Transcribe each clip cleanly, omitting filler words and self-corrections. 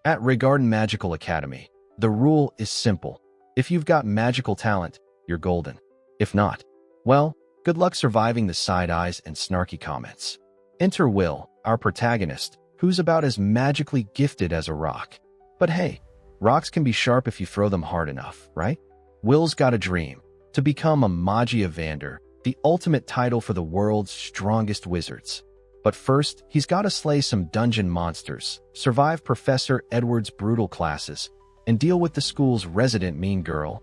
At Rigarden Magical Academy, the rule is simple. If you've got magical talent, you're golden. If not, well, good luck surviving the side eyes and snarky comments. Enter Will, our protagonist, who's about as magically gifted as a rock. But hey, rocks can be sharp if you throw them hard enough, right? Will's got a dream: to become a Magia Vander, the ultimate title for the world's strongest wizards. But first, he's got to slay some dungeon monsters, survive Professor Edward's brutal classes, and deal with the school's resident mean girl,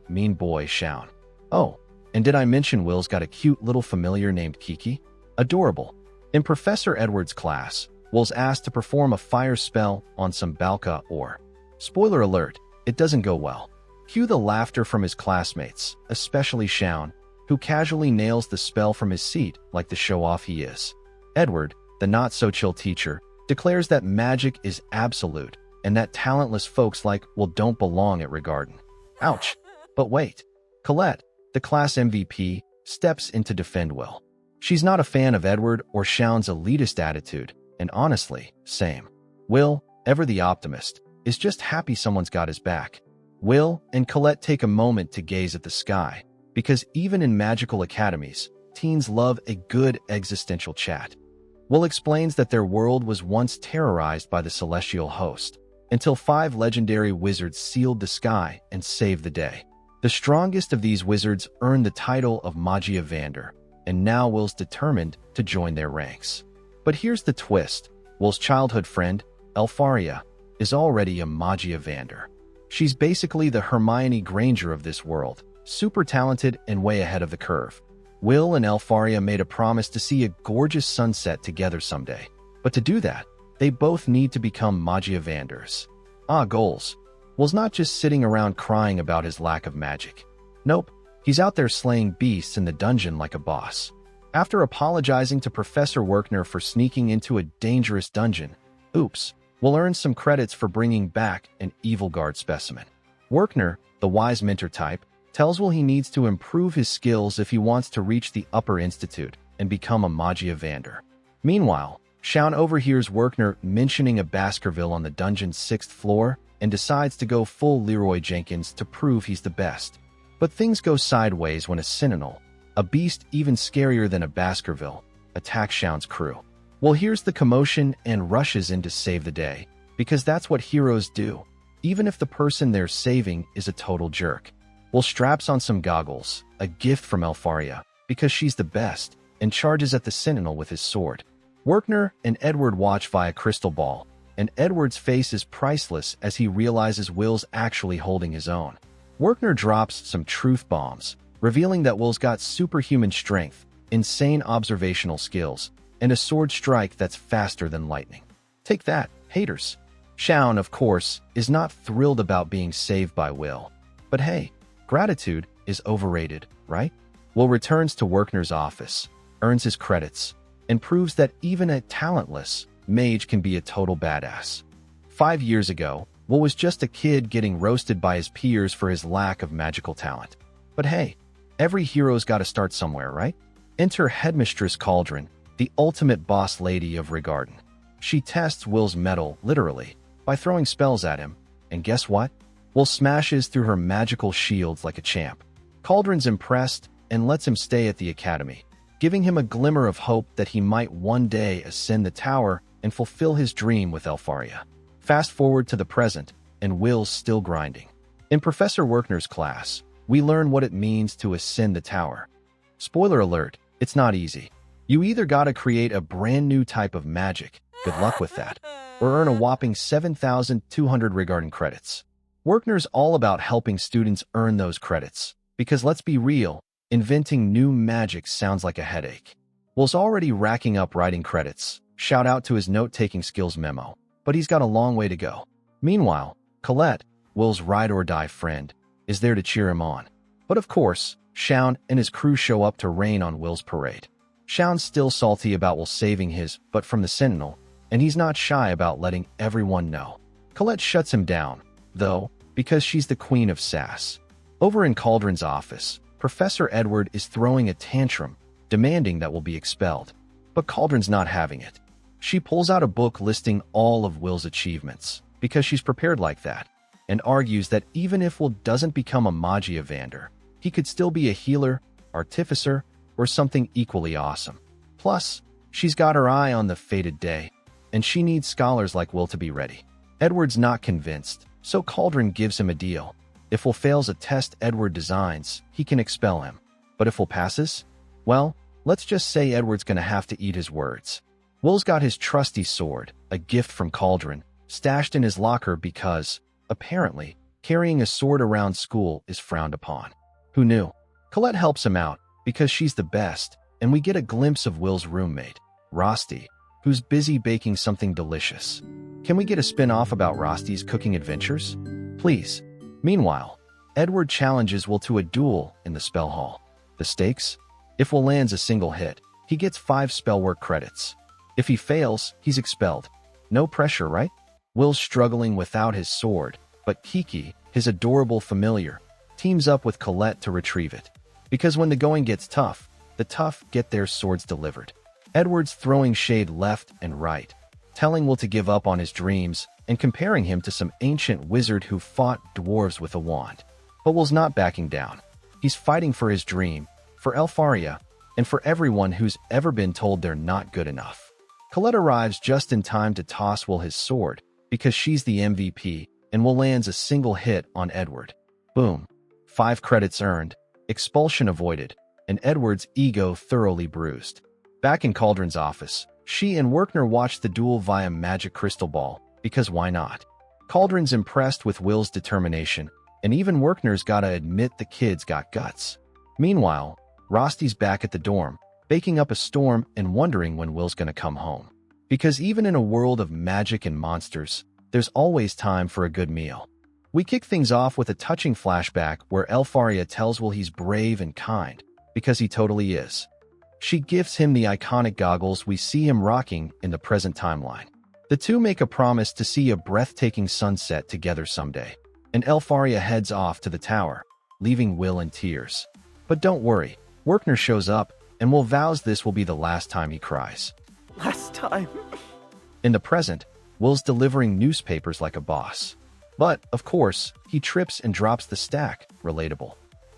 mean boy Sion. Oh, and did I mention Will's got a cute little familiar named Kiki? Adorable. In Professor Edward's class, Will's asked to perform a fire spell on some Balka or... Spoiler alert, it doesn't go well. Cue the laughter from his classmates, especially Sion, who casually nails the spell from his seat like the show-off he is. Edward, the not-so-chill teacher, declares that magic is absolute and that talentless folks like Will don't belong at Rigarden. Ouch. But wait. Colette, the class MVP, steps in to defend Will. She's not a fan of Edward or Sion's elitist attitude, and honestly, same. Will, ever the optimist, is just happy someone's got his back. Will and Colette take a moment to gaze at the sky, because even in magical academies, teens love a good existential chat. Will explains that their world was once terrorized by the celestial host, until 5 legendary wizards sealed the sky and saved the day. The strongest of these wizards earned the title of Magia Vander, and now Will's determined to join their ranks. But here's the twist. Will's childhood friend, Elfaria, is already a Magia Vander. She's basically the Hermione Granger of this world, super talented and way ahead of the curve. Will and Elfaria made a promise to see a gorgeous sunset together someday. But to do that, they both need to become Magia Vanders. Goals. Will's not just sitting around crying about his lack of magic. Nope, he's out there slaying beasts in the dungeon like a boss. After apologizing to Professor Werkner for sneaking into a dangerous dungeon, Will earn some credits for bringing back an Evil Guard specimen. Werkner, the wise mentor type, tells Will he needs to improve his skills if he wants to reach the Upper Institute and become a Magia Vander. Meanwhile, Sion overhears Werkner mentioning a Baskerville on the dungeon's 6th floor and decides to go full Leroy Jenkins to prove he's the best. But things go sideways when a Sentinel, a beast even scarier than a Baskerville, attacks Sion's crew. Will hears the commotion and rushes in to save the day, because that's what heroes do, even if the person they're saving is a total jerk. Will straps on some goggles, a gift from Elfaria, because she's the best, and charges at the Sentinel with his sword. Werkner and Edward watch via crystal ball, and Edward's face is priceless as he realizes Will's actually holding his own. Werkner drops some truth bombs, revealing that Will's got superhuman strength, insane observational skills, and a sword strike that's faster than lightning. Take that, haters. Sion, of course, is not thrilled about being saved by Will. But hey, gratitude is overrated, right? Will returns to Werkner's office, earns his credits, and proves that even a talentless mage can be a total badass. 5 years ago, Will was just a kid getting roasted by his peers for his lack of magical talent. But hey, every hero's got to start somewhere, right? Enter Headmistress Cauldron, the ultimate boss lady of Rigarden. She tests Will's mettle, literally, by throwing spells at him, and guess what? Will smashes through her magical shields like a champ. Cauldron's impressed and lets him stay at the academy, giving him a glimmer of hope that he might one day ascend the tower and fulfill his dream with Elfaria. Fast forward to the present, and Will's still grinding. In Professor Werkner's class, we learn what it means to ascend the tower. Spoiler alert, it's not easy. You either gotta create a brand new type of magic, good luck with that, or earn a whopping 7,200 Rigarden credits. Werkner's all about helping students earn those credits, because let's be real, inventing new magic sounds like a headache. Will's already racking up writing credits, shout out to his note-taking skills memo, but he's got a long way to go. Meanwhile, Colette, Will's ride-or-die friend, is there to cheer him on. But of course, Sion and his crew show up to rain on Will's parade. Sion's still salty about Will saving his butt from the Sentinel, and he's not shy about letting everyone know. Colette shuts him down, though, because she's the queen of sass. Over in Cauldron's office, Professor Edward is throwing a tantrum, demanding that Will be expelled. But Cauldron's not having it. She pulls out a book listing all of Will's achievements, because she's prepared like that, and argues that even if Will doesn't become a Magia Vander, he could still be a healer, artificer, or something equally awesome. Plus, she's got her eye on the fated day, and she needs scholars like Will to be ready. Edward's not convinced, so Cauldron gives him a deal. If Will fails a test Edward designs, he can expel him. But if Will passes, well, let's just say Edward's gonna have to eat his words. Will's got his trusty sword, a gift from Cauldron, stashed in his locker because, apparently, carrying a sword around school is frowned upon. Who knew? Colette helps him out, because she's the best, and we get a glimpse of Will's roommate, Rosti, who's busy baking something delicious. Can we get a spin-off about Rosti's cooking adventures? Please. Meanwhile, Edward challenges Will to a duel in the spell hall. The stakes? If Will lands a single hit, he gets 5 spellwork credits. If he fails, he's expelled. No pressure, right? Will's struggling without his sword, but Kiki, his adorable familiar, teams up with Colette to retrieve it. Because when the going gets tough, the tough get their swords delivered. Edward's throwing shade left and right, telling Will to give up on his dreams and comparing him to some ancient wizard who fought dwarves with a wand. But Will's not backing down. He's fighting for his dream, for Elfaria, and for everyone who's ever been told they're not good enough. Colette arrives just in time to toss Will his sword, because she's the MVP, and Will lands a single hit on Edward. Boom. 5 credits earned, expulsion avoided, and Edward's ego thoroughly bruised. Back in Cauldron's office, she and Werkner watch the duel via magic crystal ball, because why not? Cauldron's impressed with Will's determination, and even Werkner's gotta admit the kid's got guts. Meanwhile, Rosti's back at the dorm, baking up a storm and wondering when Will's gonna come home. Because even in a world of magic and monsters, there's always time for a good meal. We kick things off with a touching flashback where Elfaria tells Will he's brave and kind, because he totally is. She gifts him the iconic goggles we see him rocking in the present timeline. The two make a promise to see a breathtaking sunset together someday, and Elfaria heads off to the tower, leaving Will in tears. But don't worry, Werkner shows up, and Will vows this will be the last time he cries. Last time. In the present, Will's delivering newspapers like a boss. But, of course, he trips and drops the stack, relatable.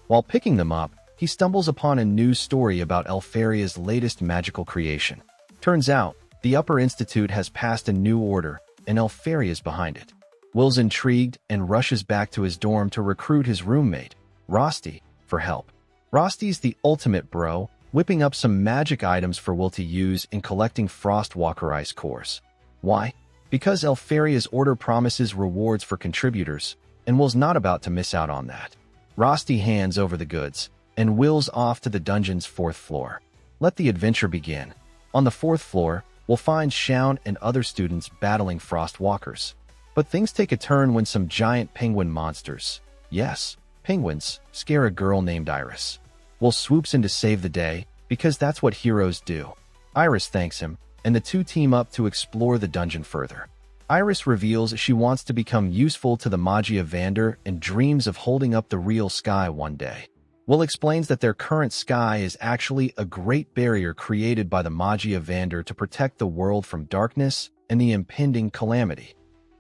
While picking them up, he stumbles upon a news story about Elfaria's latest magical creation. Turns out, the Upper Institute has passed a new order, and Elfaria's behind it. Will's intrigued and rushes back to his dorm to recruit his roommate, Rosti, for help. Rosti's the ultimate bro, whipping up some magic items for Will to use in collecting Frostwalker Ice cores. Why? Because Elfaria's order promises rewards for contributors, and Will's not about to miss out on that. Rosti hands over the goods, and Will's off to the dungeon's 4th floor. Let the adventure begin. On the 4th floor, we'll find Sion and other students battling Frostwalkers. But things take a turn when some giant penguin monsters, yes, penguins, scare a girl named Iris. Will swoops in to save the day, because that's what heroes do. Iris thanks him, and the two team up to explore the dungeon further. Iris reveals she wants to become useful to the Magia Vander and dreams of holding up the real sky one day. Will explains that their current sky is actually a great barrier created by the Magia Vander to protect the world from darkness and the impending calamity.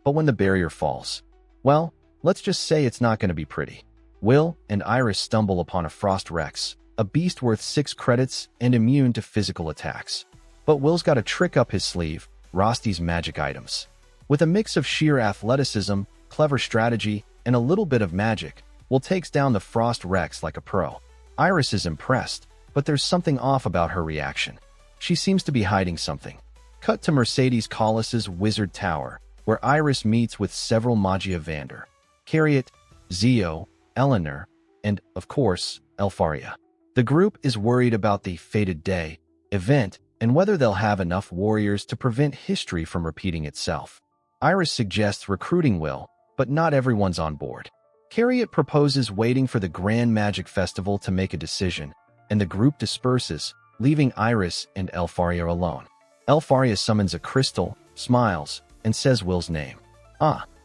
But when the barrier falls, well, let's just say it's not going to be pretty. Will and Iris stumble upon a Frost Rex, a beast worth 6 credits and immune to physical attacks. But Will's got a trick up his sleeve, Rosti's magic items. With a mix of sheer athleticism, clever strategy, and a little bit of magic, Will takes down the Frost Rex like a pro. Iris is impressed, but there's something off about her reaction. She seems to be hiding something. Cut to Mercedes Colos's Wizard Tower, where Iris meets with several Magia Vander. Carriot, Zio, Eleanor, and, of course, Elfaria. The group is worried about the Fated Day event and whether they'll have enough warriors to prevent history from repeating itself. Iris suggests recruiting Will, but not everyone's on board. Carriot proposes waiting for the Grand Magic Festival to make a decision, and the group disperses, leaving Iris and Elfaria alone. Elfaria summons a crystal, smiles, and says Will's name.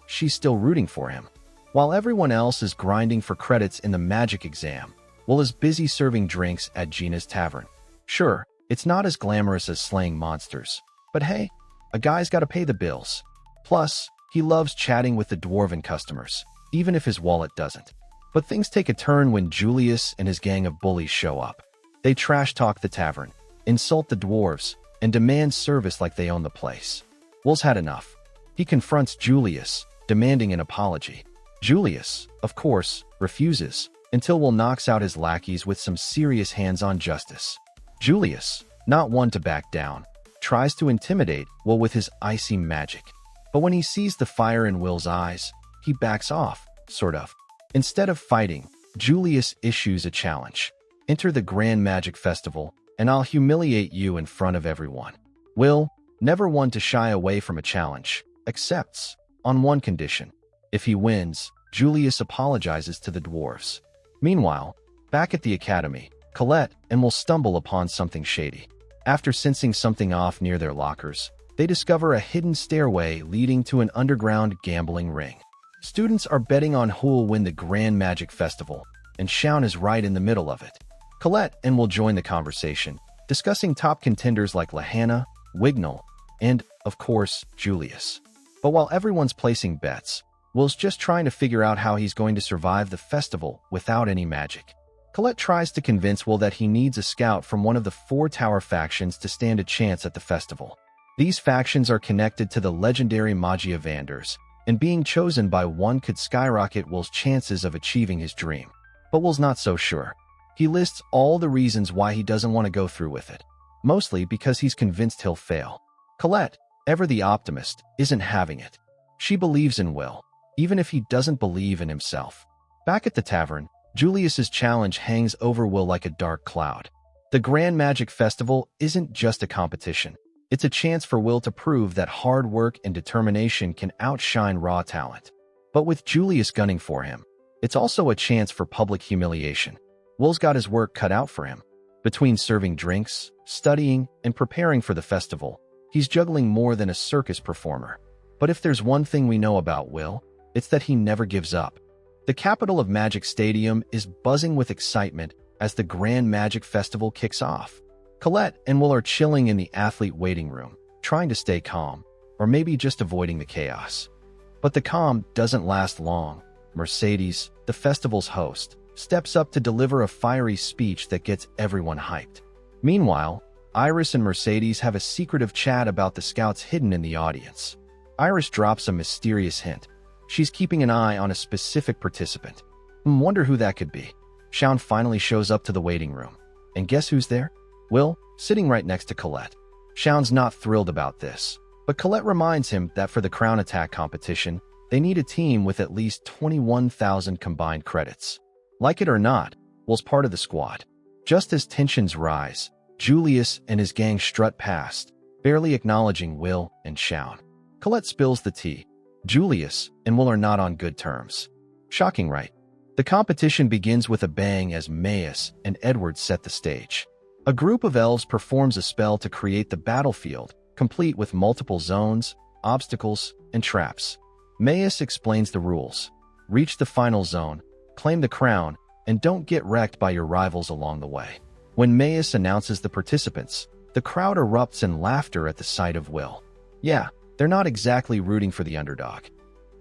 She's still rooting for him. While everyone else is grinding for credits in the magic exam, Will is busy serving drinks at Gina's tavern. Sure, it's not as glamorous as slaying monsters, but hey, A guy's gotta pay the bills. Plus, he loves chatting with the dwarven customers, even if his wallet doesn't. But things take a turn when Julius and his gang of bullies show up. They trash-talk the tavern, insult the dwarves, and demand service like they own the place. Will's had enough. He confronts Julius, demanding an apology. Julius, of course, refuses, until Will knocks out his lackeys with some serious hands-on justice. Julius, not one to back down, tries to intimidate Will with his icy magic. But when he sees the fire in Will's eyes, he backs off, sort of. Instead of fighting, Julius issues a challenge. Enter the Grand Magic Festival, and I'll humiliate you in front of everyone. Will, never one to shy away from a challenge, accepts, on one condition. If he wins, Julius apologizes to the dwarves. Meanwhile, back at the academy, Colette and Will stumble upon something shady. After sensing something off near their lockers, they discover a hidden stairway leading to an underground gambling ring. Students are betting on who'll win the Grand Magic Festival, and Sion is right in the middle of it. Colette and Will join the conversation, discussing top contenders like Lahanna, Wignall, and, of course, Julius. But while everyone's placing bets, Will's just trying to figure out how he's going to survive the festival without any magic. Colette tries to convince Will that he needs a scout from one of the 4 tower factions to stand a chance at the festival. These factions are connected to the legendary Magia Vanders, and being chosen by one could skyrocket Will's chances of achieving his dream. But Will's not so sure. He lists all the reasons why he doesn't want to go through with it, mostly because he's convinced he'll fail. Colette, ever the optimist, isn't having it. She believes in Will, even if he doesn't believe in himself. Back at the tavern, Julius's challenge hangs over Will like a dark cloud. The Grand Magic Festival isn't just a competition. It's a chance for Will to prove that hard work and determination can outshine raw talent. But with Julius gunning for him, it's also a chance for public humiliation. Will's got his work cut out for him. Between serving drinks, studying, and preparing for the festival, he's juggling more than a circus performer. But if there's one thing we know about Will, it's that he never gives up. The capital of Magic Stadium is buzzing with excitement as the Grand Magic Festival kicks off. Colette and Will are chilling in the athlete waiting room, trying to stay calm, or maybe just avoiding the chaos. But the calm doesn't last long. Mercedes, the festival's host, steps up to deliver a fiery speech that gets everyone hyped. Meanwhile, Iris and Mercedes have a secretive chat about the scouts hidden in the audience. Iris drops a mysterious hint. She's keeping an eye on a specific participant. Wonder who that could be. Sion finally shows up to the waiting room. And guess who's there? Will, sitting right next to Colette. Sion's not thrilled about this, but Colette reminds him that for the Crown Attack competition, they need a team with at least 21,000 combined credits. Like it or not, Will's part of the squad. Just as tensions rise, Julius and his gang strut past, barely acknowledging Will and Sion. Colette spills the tea. Julius and Will are not on good terms. Shocking, right? The competition begins with a bang as Maes and Edward set the stage. A group of elves performs a spell to create the battlefield, complete with multiple zones, obstacles, and traps. Maes explains the rules. Reach the final zone, claim the crown, and don't get wrecked by your rivals along the way. When Maes announces the participants, the crowd erupts in laughter at the sight of Will. Yeah, they're not exactly rooting for the underdog.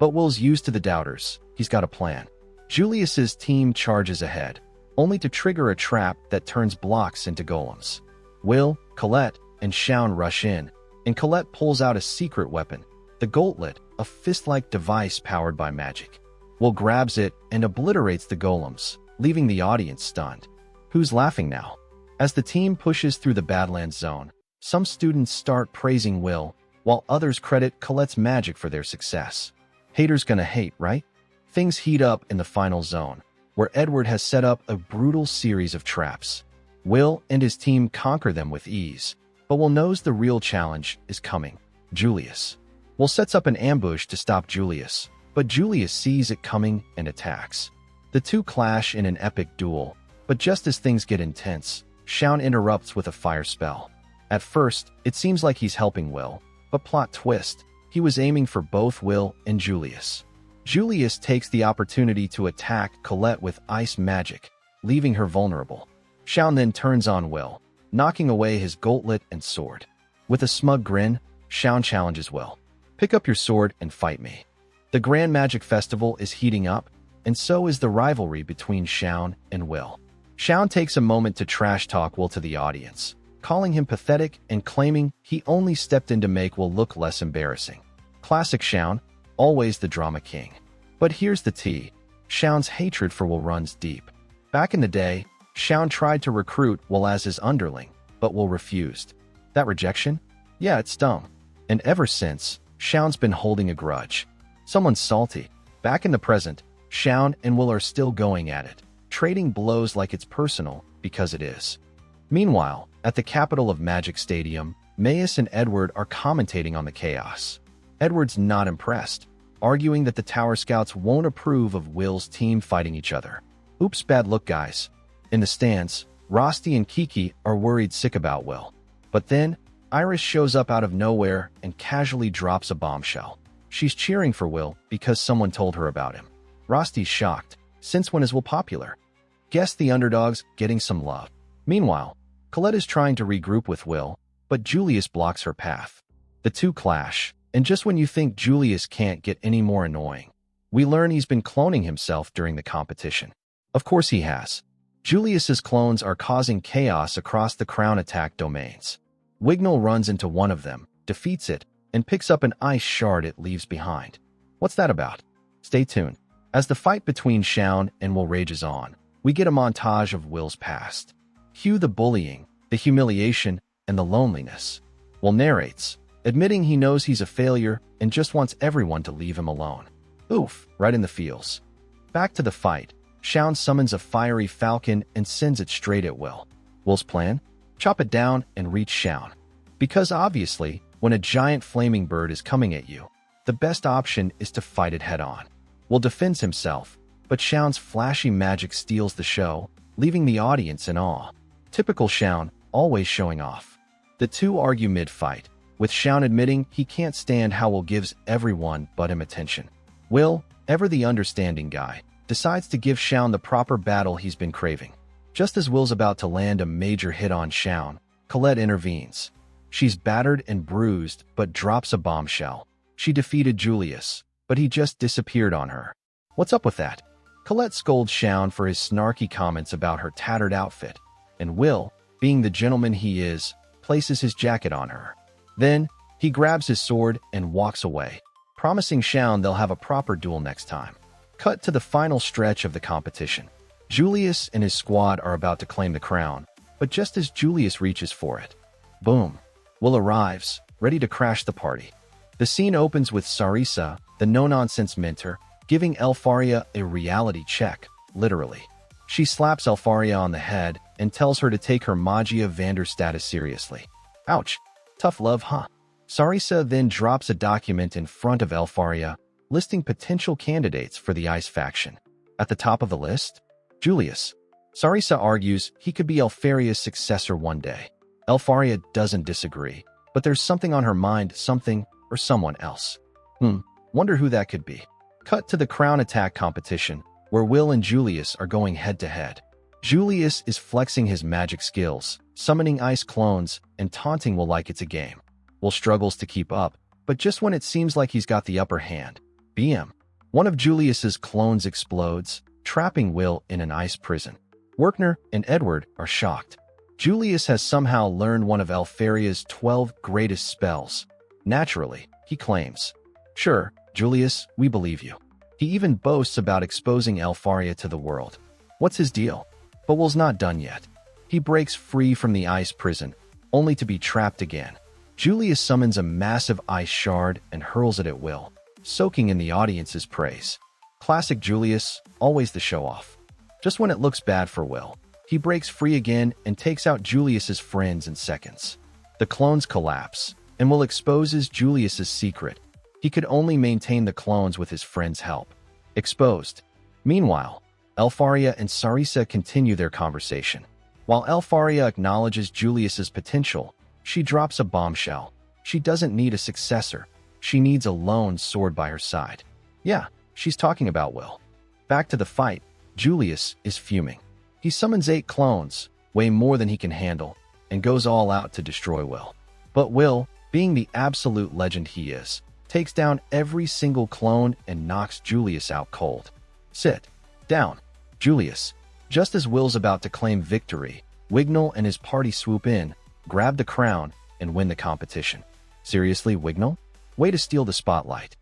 But Will's used to the doubters. He's got a plan. Julius's team charges ahead, only to trigger a trap that turns blocks into golems. Will, Colette, and Sion rush in, and Colette pulls out a secret weapon, the Gauntlet, a fist-like device powered by magic. Will grabs it and obliterates the golems, leaving the audience stunned. Who's laughing now? As the team pushes through the Badlands zone, some students start praising Will, while others credit Colette's magic for their success. Haters gonna hate, right? Things heat up in the final zone, where Edward has set up a brutal series of traps. Will and his team conquer them with ease, but Will knows the real challenge is coming. Julius. Will sets up an ambush to stop Julius, but Julius sees it coming and attacks. The two clash in an epic duel, but just as things get intense, Sion interrupts with a fire spell. At first, it seems like he's helping Will, but plot twist, he was aiming for both Will and Julius. Julius takes the opportunity to attack Colette with ice magic, leaving her vulnerable. Sion then turns on Will, knocking away his gauntlet and sword. With a smug grin, Sion challenges Will. Pick up your sword and fight me. The Grand Magic Festival is heating up, and so is the rivalry between Sion and Will. Sion takes a moment to trash talk Will to the audience, calling him pathetic and claiming he only stepped in to make Will look less embarrassing. Classic Sion, always the drama king. But here's the tea. Sion's hatred for Will runs deep. Back in the day, Sion tried to recruit Will as his underling, but Will refused. That rejection? Yeah, it stung. And ever since, Sion's been holding a grudge. Someone's salty. Back in the present, Sion and Will are still going at it, trading blows like it's personal, because it is. Meanwhile, at the capital of Magic Stadium, Maes and Edward are commentating on the chaos. Edward's not impressed, arguing that the Tower Scouts won't approve of Will's team fighting each other. Oops, bad look, guys. In the stands, Rosti and Kiki are worried sick about Will. But then, Iris shows up out of nowhere and casually drops a bombshell. She's cheering for Will because someone told her about him. Rosti's shocked. Since when is Will popular? Guess the underdog's getting some love. Meanwhile, Colette is trying to regroup with Will, but Julius blocks her path. The two clash, and just when you think Julius can't get any more annoying, we learn he's been cloning himself during the competition. Of course he has. Julius's clones are causing chaos across the Crown Attack domains. Wignall runs into one of them, defeats it, and picks up an ice shard it leaves behind. What's that about? Stay tuned. As the fight between Sion and Will rages on, we get a montage of Will's past. Cue the bullying, the humiliation, and the loneliness. Will narrates, admitting he knows he's a failure and just wants everyone to leave him alone. Oof, right in the feels. Back to the fight. Sion summons a fiery falcon and sends it straight at Will. Will's plan? Chop it down and reach Sion. Because obviously, when a giant flaming bird is coming at you, the best option is to fight it head-on. Will defends himself, but Sion's flashy magic steals the show, leaving the audience in awe. Typical Sion, always showing off. The two argue mid-fight, with Sion admitting he can't stand how Will gives everyone but him attention. Will, ever the understanding guy, decides to give Sion the proper battle he's been craving. Just as Will's about to land a major hit on Sion, Colette intervenes. She's battered and bruised, but drops a bombshell. She defeated Julius, but he just disappeared on her. What's up with that? Colette scolds Sion for his snarky comments about her tattered outfit, and Will, being the gentleman he is, places his jacket on her. Then, he grabs his sword and walks away, promising Sion they'll have a proper duel next time. Cut to the final stretch of the competition. Julius and his squad are about to claim the crown, but just as Julius reaches for it, boom, Will arrives, ready to crash the party. The scene opens with Sarisa, the no-nonsense mentor, giving Elfaria a reality check, literally. She slaps Elfaria on the head and tells her to take her Magia Vanders status seriously. Ouch. Tough love, huh? Sarisa then drops a document in front of Elfaria, listing potential candidates for the Ice faction. At the top of the list, Julius. Sarisa argues he could be Elfaria's successor one day. Elfaria doesn't disagree, but there's something on her mind, something or someone else. Wonder who that could be. Cut to the Crown Attack competition, where Will and Julius are going head-to-head. Julius is flexing his magic skills, summoning ice clones, and taunting Will like it's a game. Will struggles to keep up, but just when it seems like he's got the upper hand, BM. One of Julius's clones explodes, trapping Will in an ice prison. Werkner and Edward are shocked. Julius has somehow learned one of Elfaria's 12 greatest spells. Naturally, he claims. Sure, Julius, we believe you. He even boasts about exposing Elfaria to the world. What's his deal? But Will's not done yet. He breaks free from the ice prison, only to be trapped again. Julius summons a massive ice shard and hurls it at Will, soaking in the audience's praise. Classic Julius, always the show-off. Just when it looks bad for Will, he breaks free again and takes out Julius's friends in seconds. The clones collapse, and Will exposes Julius's secret. He could only maintain the clones with his friends' help. Exposed. Meanwhile, Elfaria and Sarisa continue their conversation. While Elfaria acknowledges Julius's potential, she drops a bombshell. She doesn't need a successor. She needs a lone sword by her side. Yeah, she's talking about Will. Back to the fight, Julius is fuming. He summons 8 clones, way more than he can handle, and goes all out to destroy Will. But Will, being the absolute legend he is, takes down every single clone and knocks Julius out cold. Sit down, Julius. Just as Will's about to claim victory, Wignall and his party swoop in, grab the crown, and win the competition. Seriously, Wignall? Way to steal the spotlight.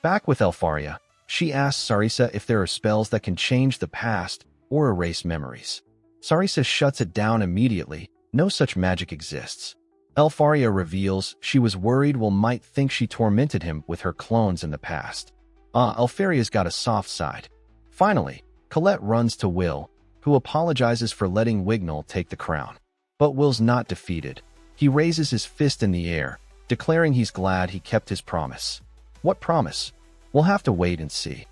Back with Elfaria, she asks Sarisa if there are spells that can change the past or erase memories. Sarisa shuts it down immediately. No such magic exists. Elfaria reveals she was worried Will might think she tormented him with her clones in the past. Elfaria's got a soft side. Finally, Colette runs to Will, who apologizes for letting Wignall take the crown. But Will's not defeated. He raises his fist in the air, declaring he's glad he kept his promise. What promise? We'll have to wait and see.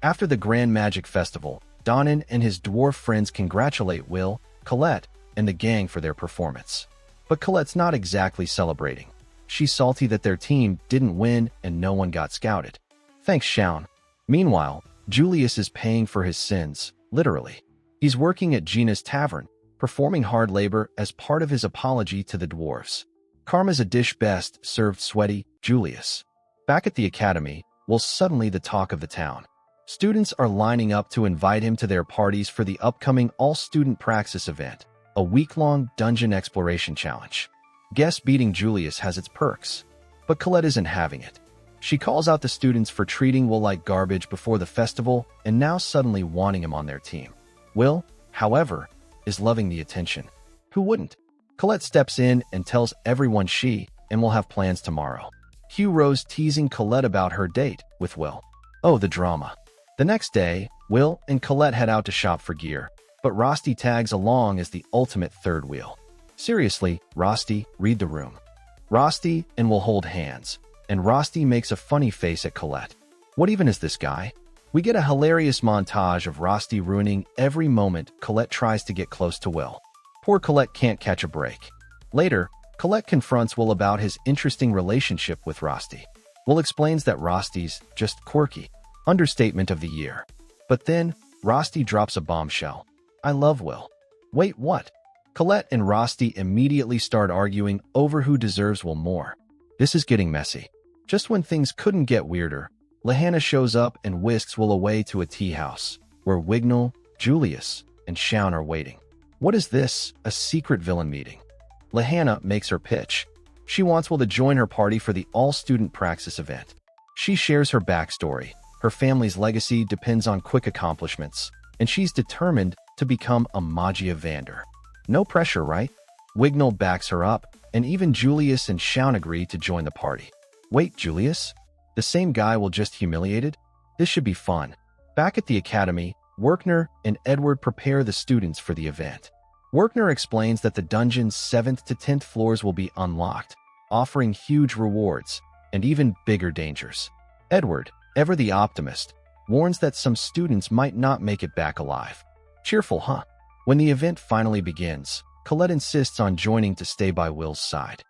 After the Grand Magic Festival, Donnan and his dwarf friends congratulate Will, Colette, and the gang for their performance. But Colette's not exactly celebrating. She's salty that their team didn't win and no one got scouted. Thanks, Sion. Meanwhile, Julius is paying for his sins, literally. He's working at Gina's tavern, performing hard labor as part of his apology to the dwarves. Karma's a dish best served sweaty Julius. Back at the academy, Will's suddenly the talk of the town. Students are lining up to invite him to their parties for the upcoming all-student praxis event, a week-long dungeon exploration challenge. Guess beating Julius has its perks, but Colette isn't having it. She calls out the students for treating Will like garbage before the festival and now suddenly wanting him on their team. Will, however, is loving the attention. Who wouldn't? Colette steps in and tells everyone she and will have plans tomorrow. Hugh Rose teasing Colette about her date with Will. Oh, the drama. The next day, Will and Colette head out to shop for gear, but Rosti tags along as the ultimate third wheel. Seriously, Rosti, read the room. Rosti and Will hold hands, and Rosti makes a funny face at Colette. What even is this guy? We get a hilarious montage of Rosti ruining every moment Colette tries to get close to Will. Poor Colette can't catch a break. Later, Colette confronts Will about his interesting relationship with Rosti. Will explains that Rosti's just quirky. Understatement of the year. But then, Rosti drops a bombshell. I love Will. Wait, what? Colette and Rosti immediately start arguing over who deserves Will more. This is getting messy. Just when things couldn't get weirder, Lahanna shows up and whisks Will away to a tea house, where Wignall, Julius, and Sion are waiting. What is this? A secret villain meeting? Lahanna makes her pitch. She wants Will to join her party for the all-student praxis event. She shares her backstory. Her family's legacy depends on quick accomplishments, and she's determined to become a Magia Vander. No pressure, right? Wignall backs her up, and even Julius and Sion agree to join the party. Wait, Julius? The same guy Will just humiliated? This should be fun. Back at the academy, Werkner and Edward prepare the students for the event. Werkner explains that the dungeon's 7th to 10th floors will be unlocked, offering huge rewards and even bigger dangers. Edward, ever the optimist, warns that some students might not make it back alive. Cheerful, huh? When the event finally begins, Colette insists on joining to stay by Will's side.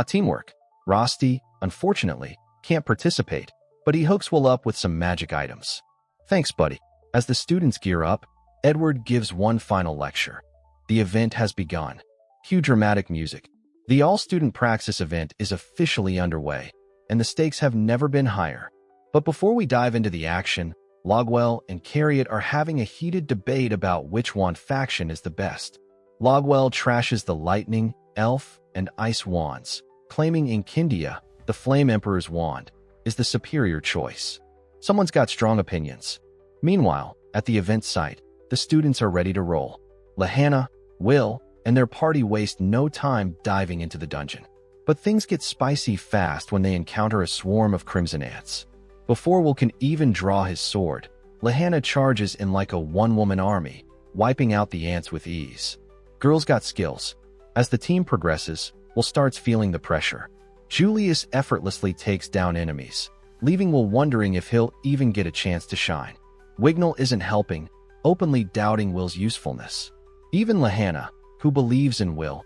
Teamwork. Rosti, unfortunately, can't participate, but he hooks Will up with some magic items. Thanks, buddy. As the students gear up, Edward gives one final lecture. The event has begun. Cue dramatic music. The all-student praxis event is officially underway, and the stakes have never been higher. But before we dive into the action, Logwell and Carriot are having a heated debate about which wand faction is the best. Logwell trashes the lightning, elf, and ice wands, claiming Inkindia, the Flame Emperor's wand, is the superior choice. Someone's got strong opinions. Meanwhile, at the event site, the students are ready to roll. Lahanna, Will, and their party waste no time diving into the dungeon. But things get spicy fast when they encounter a swarm of crimson ants. Before Will can even draw his sword, Lahanna charges in like a one-woman army, wiping out the ants with ease. Girl's got skills. As the team progresses, Will starts feeling the pressure. Julius effortlessly takes down enemies, leaving Will wondering if he'll even get a chance to shine. Wignall isn't helping, openly doubting Will's usefulness. Even Lahanna, who believes in Will,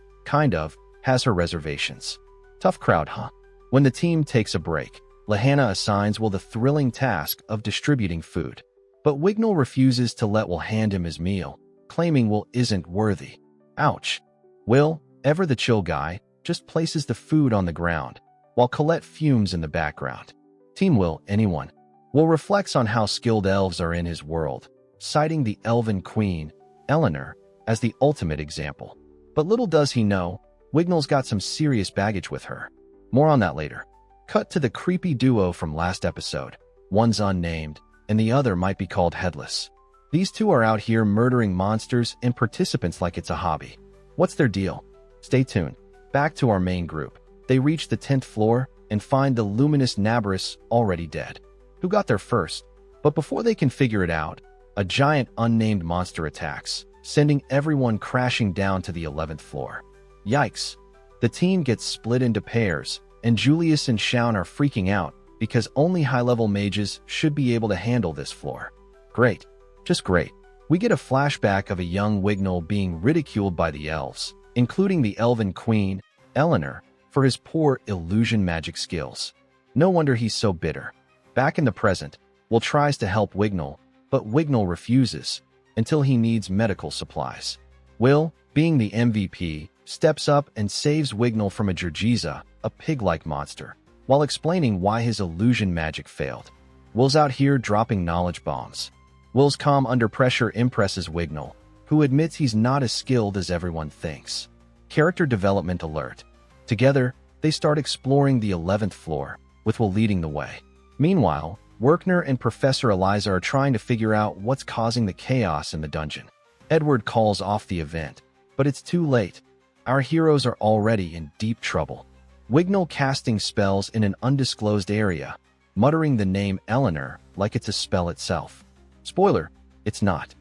has her reservations. Tough crowd, huh? When the team takes a break, Lahanna assigns Will the thrilling task of distributing food. But Wignall refuses to let Will hand him his meal, claiming Will isn't worthy. Ouch. Will, ever the chill guy, just places the food on the ground. while Colette fumes in the background. Team Will, anyone? Will reflects on how skilled elves are in his world, citing the Elven Queen, Eleanor, as the ultimate example. But little does he know, Wignall's got some serious baggage with her. More on that later. Cut to the creepy duo from last episode. One's unnamed, and the other might be called Headless. These two are out here murdering monsters and participants like it's a hobby. What's their deal? Stay tuned. Back to our main group. They reach the 10th floor and find the luminous Nabarus already dead. Who got there first? But before they can figure it out, a giant unnamed monster attacks, sending everyone crashing down to the 11th floor. Yikes. The team gets split into pairs, and Julius and Sion are freaking out because only high-level mages should be able to handle this floor. Great. Just great. We get a flashback of a young Wignall being ridiculed by the elves, including the Elven Queen, Eleanor, for his poor illusion magic skills. No wonder he's so bitter. Back in the present, Will tries to help Wignall, but Wignall refuses until he needs medical supplies. Will, being the MVP, steps up and saves Wignall from a Jerjiza, a pig-like monster, while explaining why his illusion magic failed. Will's out here dropping knowledge bombs. Will's calm under pressure impresses Wignall, who admits he's not as skilled as everyone thinks. Character development alert. Together, they start exploring the 11th floor, with Will leading the way. Meanwhile, Werkner and Professor Eliza are trying to figure out what's causing the chaos in the dungeon. Edward calls off the event, but it's too late. Our heroes are already in deep trouble. Wignall casting spells in an undisclosed area, muttering the name Eleanor like it's a spell itself. Spoiler, it's not.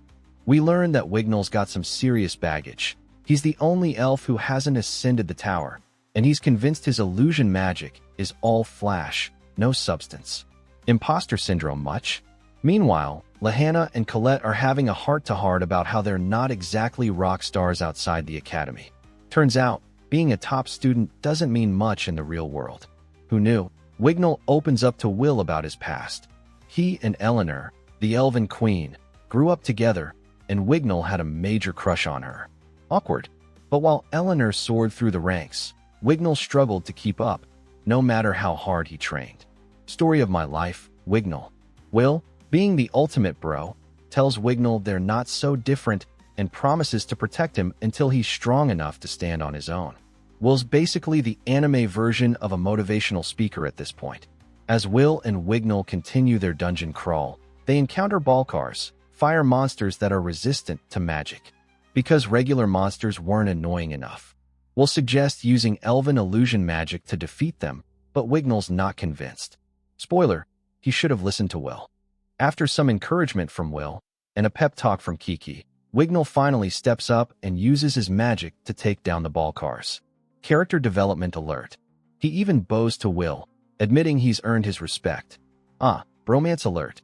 We learn that Wignall's got some serious baggage. He's the only elf who hasn't ascended the tower, and he's convinced his illusion magic is all flash, no substance. Imposter syndrome much? Meanwhile, Lahanna and Colette are having a heart-to-heart about how they're not exactly rock stars outside the academy. Turns out, being a top student doesn't mean much in the real world. Who knew? Wignall opens up to Will about his past. He and Eleanor, the Elven Queen, grew up together, and Wignall had a major crush on her. Awkward. But while Eleanor soared through the ranks, Wignall struggled to keep up, no matter how hard he trained. Story of my life, Wignall. Will, being the ultimate bro, tells Wignall they're not so different and promises to protect him until he's strong enough to stand on his own. Will's basically the anime version of a motivational speaker at this point. As Will and Wignall continue their dungeon crawl, they encounter Balkars, fire monsters that are resistant to magic. Because regular monsters weren't annoying enough, Will suggests using elven illusion magic to defeat them, but Wignall's not convinced. Spoiler, he should have listened to Will. After some encouragement from Will, and a pep talk from Kiki, Wignall finally steps up and uses his magic to take down the Balkars. Character development alert. He even bows to Will, admitting he's earned his respect. Bromance alert.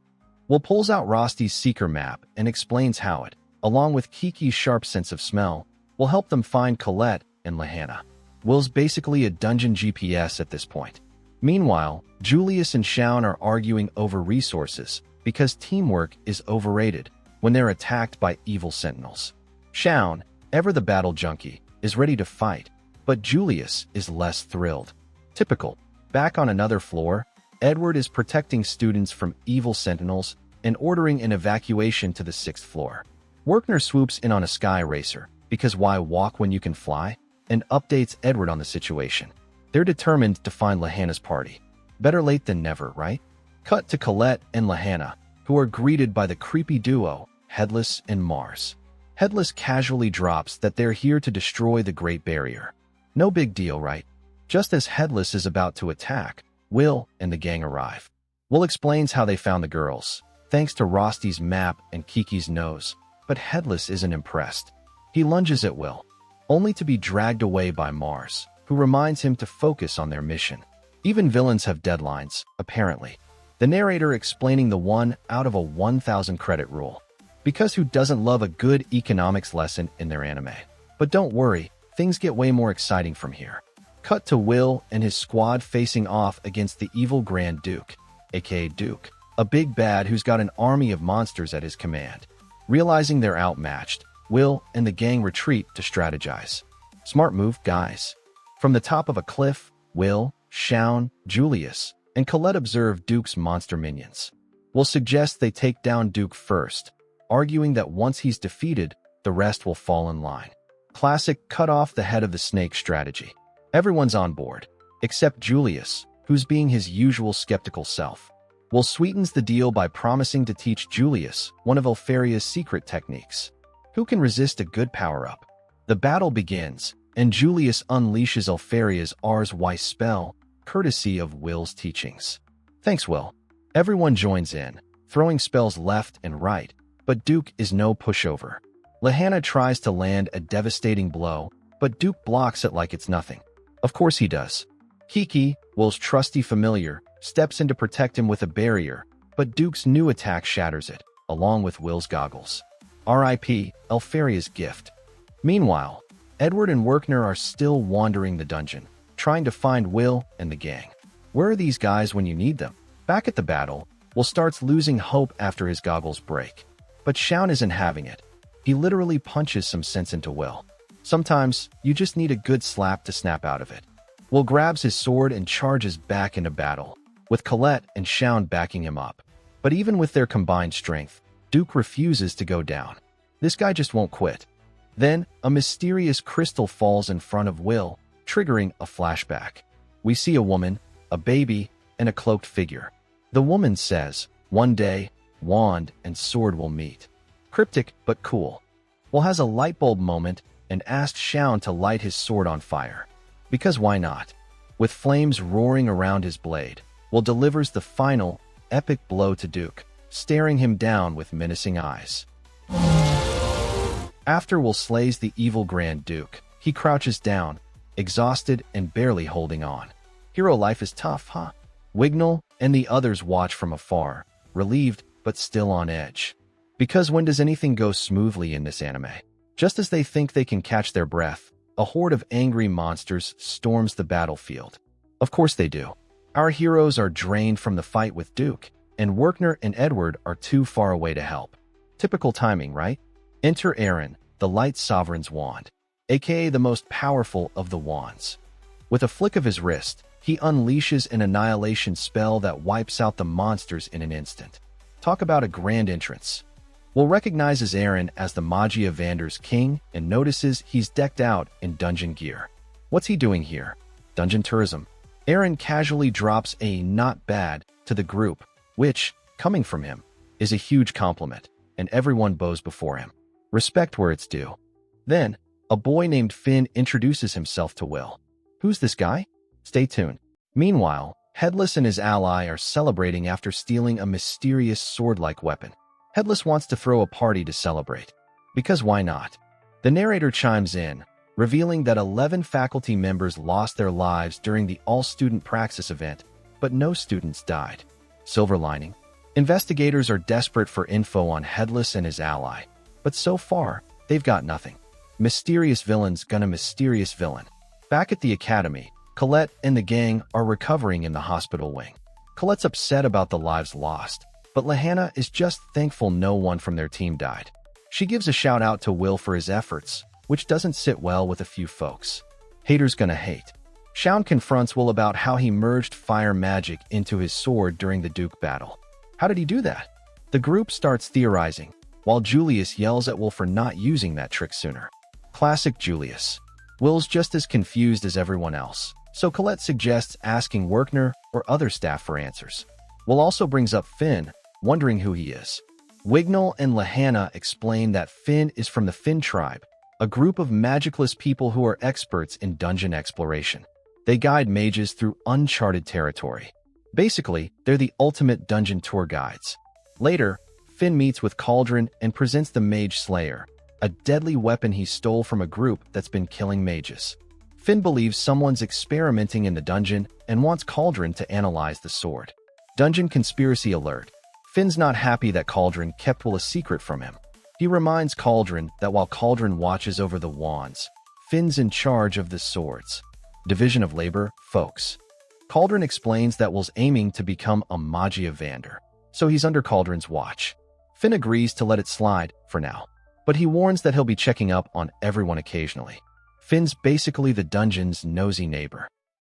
Will pulls out Rosty's Seeker map and explains how it, along with Kiki's sharp sense of smell, will help them find Colette and Lahanna. Will's basically a dungeon GPS at this point. Meanwhile, Julius and Sion are arguing over resources because teamwork is overrated when they're attacked by evil sentinels. Sion, ever the battle junkie, is ready to fight, but Julius is less thrilled. Typical. Back on another floor, Edward is protecting students from evil sentinels and ordering an evacuation to the 6th floor. Werkner swoops in on a sky racer, because why walk when you can fly, and updates Edward on the situation. They're determined to find Lahanna's party. Better late than never, right? Cut to Colette and Lahanna, who are greeted by the creepy duo, Headless and Mars. Headless casually drops that they're here to destroy the Great Barrier. No big deal, right? Just as Headless is about to attack, Will and the gang arrive. Will explains how they found the girls, thanks to Rosty's map and Kiki's nose, but Headless isn't impressed. He lunges at Will, only to be dragged away by Mars, who reminds him to focus on their mission. Even villains have deadlines, apparently. The narrator explaining the 1 out of a 1,000 credit rule. Because who doesn't love a good economics lesson in their anime? But don't worry, things get way more exciting from here. Cut to Will and his squad facing off against the evil Grand Duke, aka Duke, a big bad who's got an army of monsters at his command. Realizing they're outmatched, Will and the gang retreat to strategize. Smart move, guys. From the top of a cliff, Will, Sion, Julius, and Colette observe Duke's monster minions. Will suggest they take down Duke first, arguing that once he's defeated, the rest will fall in line. Classic cut off the head of the snake strategy. Everyone's on board, except Julius, who's being his usual skeptical self. Will sweetens the deal by promising to teach Julius one of Elfaria's secret techniques. Who can resist a good power-up? The battle begins, and Julius unleashes Elfaria's RY spell, courtesy of Will's teachings. Thanks, Will. Everyone joins in, throwing spells left and right, but Duke is no pushover. Lahanna tries to land a devastating blow, but Duke blocks it like it's nothing. Of course he does. Kiki, Will's trusty familiar, steps in to protect him with a barrier, but Duke's new attack shatters it, along with Will's goggles. R.I.P. Elfaria's gift. Meanwhile, Edward and Werkner are still wandering the dungeon, trying to find Will and the gang. Where are these guys when you need them? Back at the battle, Will starts losing hope after his goggles break. But Sion isn't having it. He literally punches some sense into Will. Sometimes, you just need a good slap to snap out of it. Will grabs his sword and charges back into battle, with Colette and Sion backing him up. But even with their combined strength, Duke refuses to go down. This guy just won't quit. Then, a mysterious crystal falls in front of Will, triggering a flashback. We see a woman, a baby, and a cloaked figure. The woman says, "One day, wand and sword will meet." Cryptic, but cool. Will has a light bulb moment and asks Sion to light his sword on fire. Because why not? With flames roaring around his blade, Will delivers the final, epic blow to Duke, staring him down with menacing eyes. After Will slays the evil Grand Duke, he crouches down, exhausted and barely holding on. Hero life is tough, huh? Wignall and the others watch from afar, relieved but still on edge. Because when does anything go smoothly in this anime? Just as they think they can catch their breath, a horde of angry monsters storms the battlefield. Of course they do. Our heroes are drained from the fight with Duke, and Werkner and Edward are too far away to help. Typical timing, right? Enter Aaron, the Light Sovereign's wand, aka the most powerful of the wands. With a flick of his wrist, he unleashes an annihilation spell that wipes out the monsters in an instant. Talk about a grand entrance. Will recognizes Aaron as the Magia Vanders king and notices he's decked out in dungeon gear. What's he doing here? Dungeon tourism. Aaron casually drops a "not bad" to the group, which, coming from him, is a huge compliment, and everyone bows before him. Respect where it's due. Then, a boy named Finn introduces himself to Will. Who's this guy? Stay tuned. Meanwhile, Headless and his ally are celebrating after stealing a mysterious sword-like weapon. Headless wants to throw a party to celebrate. Because why not? The narrator chimes in, revealing that 11 faculty members lost their lives during the all-student praxis event, but no students died. Silver lining. Investigators are desperate for info on Headless and his ally, but so far, they've got nothing. Mysterious villains gonna mysterious villain. Back at the academy, Colette and the gang are recovering in the hospital wing. Colette's upset about the lives lost, but Lahanna is just thankful no one from their team died. She gives a shout out to Will for his efforts, which doesn't sit well with a few folks. Haters gonna hate. Sion confronts Will about how he merged fire magic into his sword during the Duke battle. How did he do that? The group starts theorizing, while Julius yells at Will for not using that trick sooner. Classic Julius. Will's just as confused as everyone else, so Colette suggests asking Werkner or other staff for answers. Will also brings up Finn, wondering who he is. Wignall and Lahanna explain that Finn is from the Finn tribe, a group of magicless people who are experts in dungeon exploration. They guide mages through uncharted territory. Basically, they're the ultimate dungeon tour guides. Later, Finn meets with Cauldron and presents the Mage Slayer, a deadly weapon he stole from a group that's been killing mages. Finn believes someone's experimenting in the dungeon and wants Cauldron to analyze the sword. Dungeon conspiracy alert. Finn's not happy that Cauldron kept Will a secret from him. He reminds Cauldron that while Cauldron watches over the wands, Finn's in charge of the swords. Division of labor, folks. Cauldron explains that Will's aiming to become a Magia Vander, so he's under Cauldron's watch. Finn agrees to let it slide, for now, but he warns that he'll be checking up on everyone occasionally. Finn's basically the dungeon's nosy neighbor.